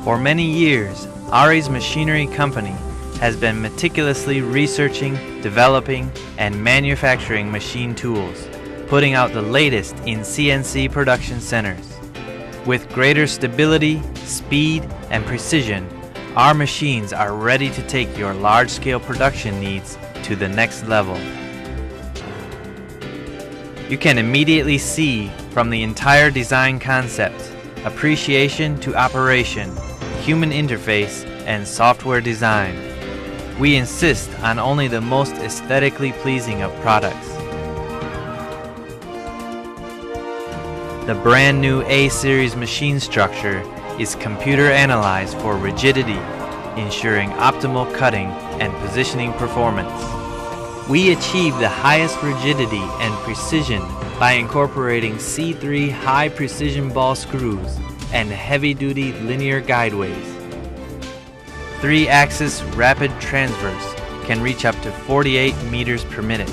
For many years, Ari's Machinery Company has been meticulously researching, developing, and manufacturing machine tools, putting out the latest in CNC production centers. With greater stability, speed, and precision, our machines are ready to take your large-scale production needs to the next level. You can immediately see from the entire design concept, appreciation to operation, human interface, and software design. We insist on only the most aesthetically pleasing of products. The brand new A-Series machine structure is computer analyzed for rigidity, ensuring optimal cutting and positioning performance. We achieve the highest rigidity and precision by incorporating C3 high precision ball screws and heavy-duty linear guideways. 3-axis rapid transverse can reach up to 48 meters per minute.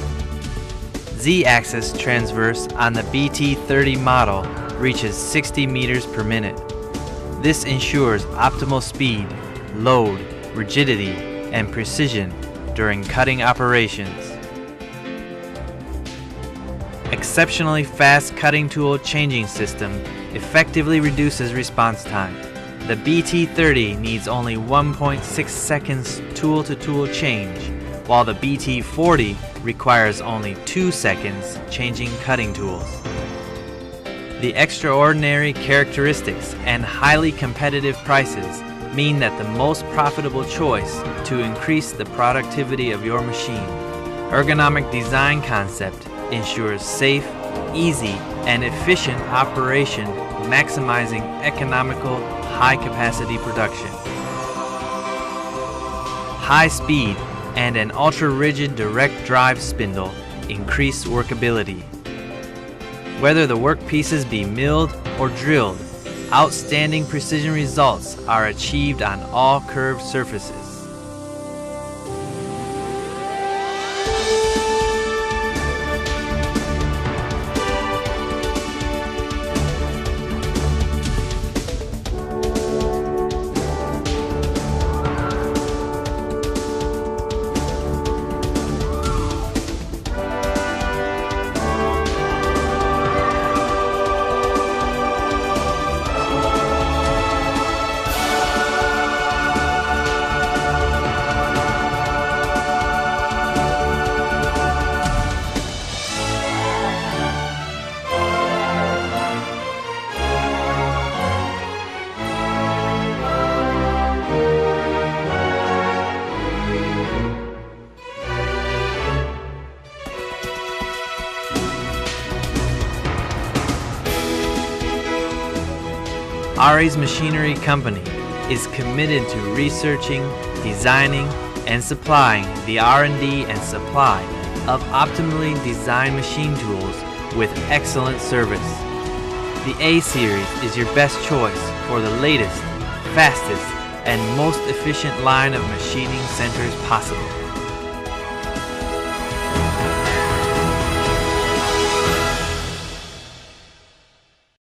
Z-axis transverse on the BT30 model reaches 60 meters per minute. This ensures optimal speed, load, rigidity, and precision during cutting operations. Exceptionally fast cutting tool changing system effectively reduces response time. The BT30 needs only 1.6 seconds tool-to-tool change, while the BT40 requires only 2 seconds changing cutting tools. The extraordinary characteristics and highly competitive prices mean that the most profitable choice to increase the productivity of your machine. Ergonomic design concept ensures safe, easy, and efficient operation, maximizing economical, high-capacity production. High speed and an ultra-rigid direct drive spindle increase workability. Whether the workpieces be milled or drilled, outstanding precision results are achieved on all curved surfaces. Ari's Machinery Company is committed to researching, designing, and supplying the R&D and supply of optimally designed machine tools with excellent service. The A-Series is your best choice for the latest, fastest, and most efficient line of machining centers possible.